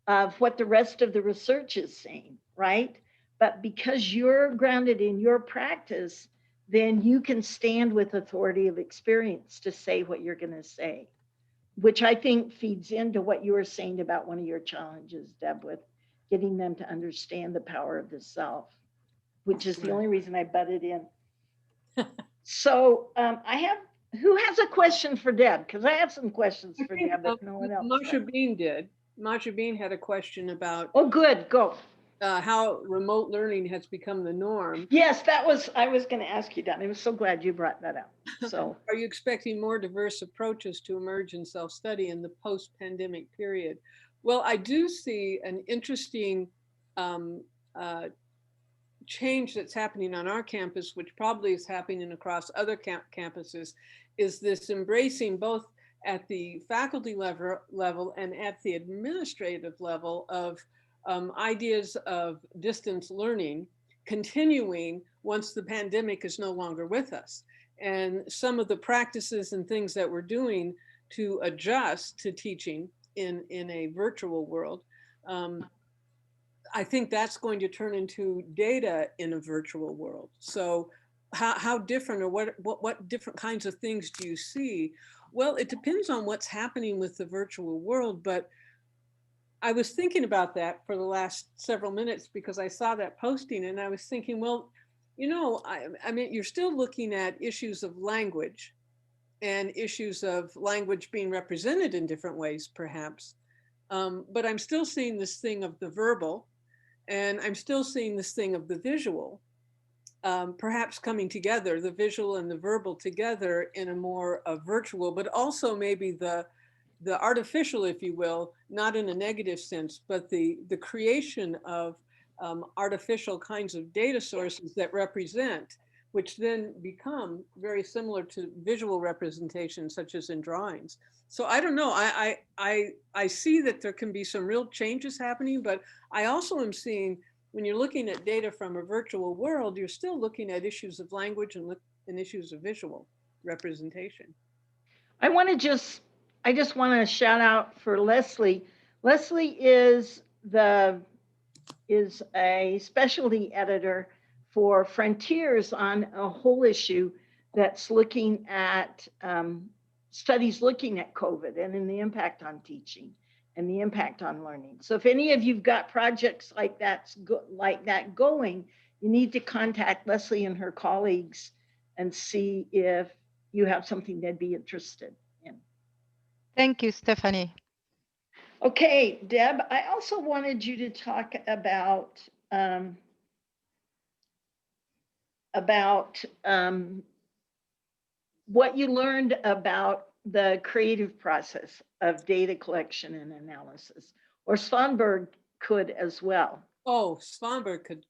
S7: of what the rest of the research is saying, right? But because you're grounded in your practice, then you can stand with authority of experience to say what you're going to say, which I think feeds into what you were saying about one of your challenges, Deb, with getting them to understand the power of the self, which is the only reason I butted in. So who has a question for Deb? Because I have some questions for Deb, but no one else.
S6: Masha Bean did. Masha Bean had a question about.
S7: Oh, good, go.
S6: How remote learning has become the norm.
S7: Yes, I was going to ask you that. I'm so glad you brought that up. So,
S6: are you expecting more diverse approaches to emerge in self-study in the post-pandemic period? Well, I do see an interesting change that's happening on our campus, which probably is happening across other campuses, is this embracing both at the faculty level and at the administrative level of ideas of distance learning continuing once the pandemic is no longer with us. And some of the practices and things that we're doing to adjust to teaching in a virtual world, I think that's going to turn into data in a virtual world. So how different, or what different kinds of things do you see? Well, it depends on what's happening with the virtual world, but I was thinking about that for the last several minutes because I saw that posting and I was thinking, well, I mean, you're still looking at issues of language and issues of language being represented in different ways, perhaps. But I'm still seeing this thing of the verbal, and I'm still seeing this thing of the visual, perhaps coming together, the visual and the verbal together in a more virtual, but also maybe the artificial, if you will, not in a negative sense, but the creation of artificial kinds of data sources that represent, which then become very similar to visual representations, such as in drawings. So I don't know, I see that there can be some real changes happening, but I also am seeing when you're looking at data from a virtual world, you're still looking at issues of language and issues of visual representation.
S7: I just want to shout out for Leslie. Leslie is a specialty editor for Frontiers on a whole issue that's looking at studies looking at COVID and the impact on teaching and the impact on learning. So if any of you've got projects like that going, you need to contact Leslie and her colleagues and see if you have something they'd be interested in.
S11: Thank you, Stephanie.
S7: Okay, Deb, I also wanted you to talk about what you learned about the creative process of data collection and analysis, or Svanberg could as well.
S6: Oh, Svanberg could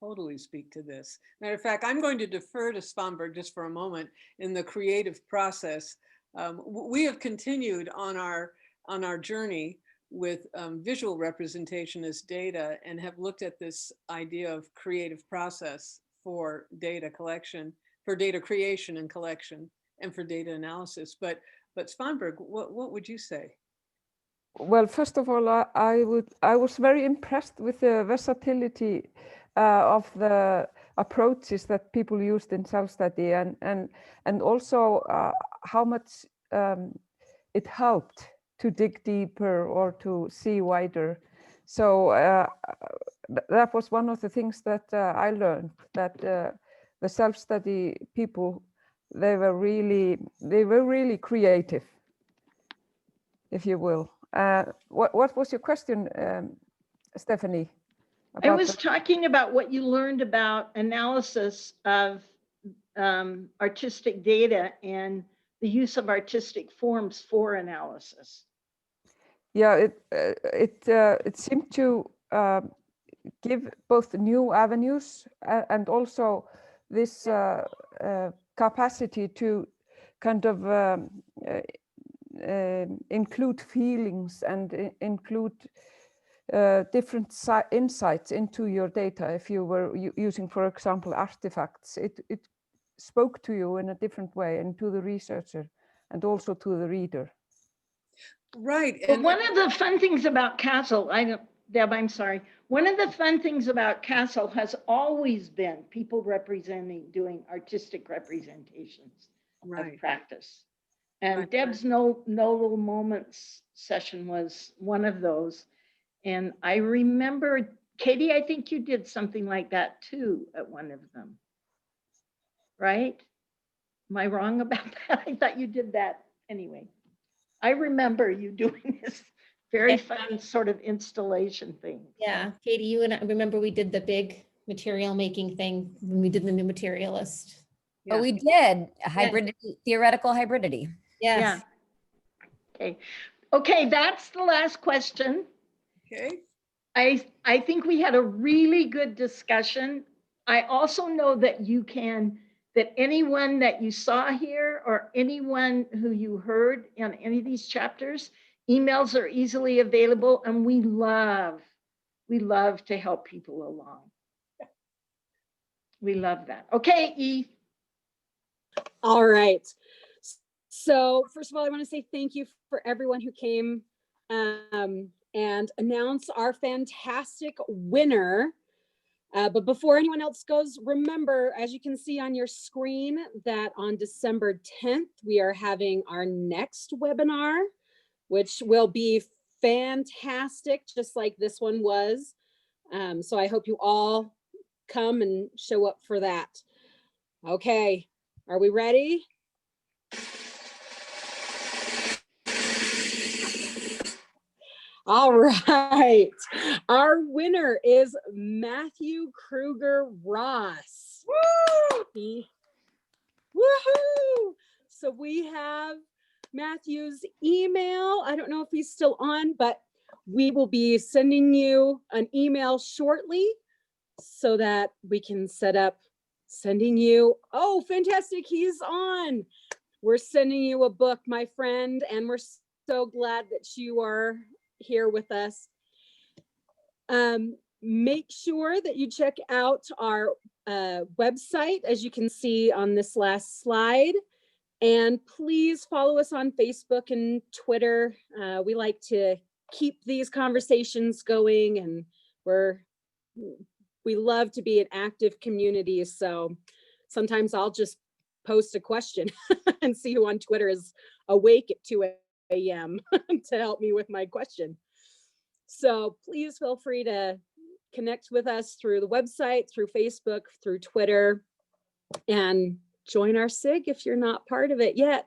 S6: totally speak to this. Matter of fact, I'm going to defer to Svanberg just for a moment in the creative process. We have continued on our journey with visual representation as data and have looked at this idea of creative process for data collection, for data creation and collection, and for data analysis. But Svanberg, what would you say?
S5: Well, first of all, I was very impressed with the versatility of the approaches that people used in self-study, and also how much it helped to dig deeper or to see wider. So that was one of the things that I learned, that the self-study people, they were really creative, if you will. What was your question, Stephanie?
S7: I was talking about what you learned about analysis of artistic data and the use of artistic forms for analysis.
S5: Yeah, it seemed to give both new avenues and also this capacity to kind of include feelings and include different insights into your data. If you were using, for example, artifacts, it spoke to you in a different way, and to the researcher and also to the reader.
S6: Right.
S7: And one of the fun things about Castle, Deb, I'm sorry. One of the fun things about Castle has always been people doing artistic representations of practice. And Deb's No Little Moments session was one of those. And I remember, Katie, I think you did something like that too at one of them, right? Am I wrong about that? I thought you did that anyway. I remember you doing this very fun sort of installation thing.
S12: Yeah, Katie, you and I remember we did the big material making thing when we did the new materialist.
S9: Yeah. Oh, we did theoretical hybridity.
S12: Yes.
S7: Yeah. Okay, that's the last question.
S6: Okay.
S7: I think we had a really good discussion. I also know that that anyone that you saw here or anyone who you heard in any of these chapters, emails are easily available, and we love to help people along. We love that. Okay, E.
S8: All right. So first of all, I want to say thank you for everyone who came and announce our fantastic winner. But before anyone else goes, remember, as you can see on your screen, that on December 10th, we are having our next webinar, which will be fantastic, just like this one was. So I hope you all come and show up for that. Okay, are we ready? All right, our winner is Matthew Kruger Ross. Woo! Woohoo! So we have Matthew's email. I don't know if he's still on, but we will be sending you an email shortly so that we can set up sending you. Oh, fantastic, he's on. We're sending you a book, my friend, and we're so glad that you are here with us. Make sure that you check out our website, as you can see on this last slide, and please follow us on Facebook and Twitter. We like to keep these conversations going, and we love to be an active community. So sometimes I'll just post a question and see who on Twitter is awake at 2 a.m. to help me with my question. So please feel free to connect with us through the website, through Facebook, through Twitter, and join our SIG if you're not part of it yet.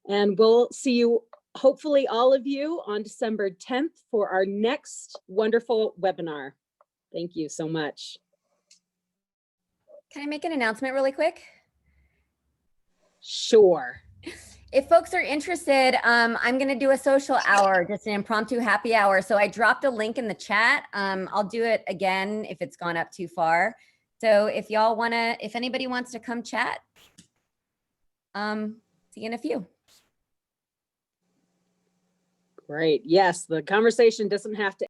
S8: And we'll see you, hopefully all of you, on December 10th for our next wonderful webinar. Thank you so much.
S9: Can I make an announcement really quick?
S8: Sure.
S9: If folks are interested, I'm going to do a social hour, just an impromptu happy hour. So I dropped a link in the chat. I'll do it again if it's gone up too far. So if y'all want to, if anybody wants to come chat, see you in a few.
S8: Great. Yes, the conversation doesn't have to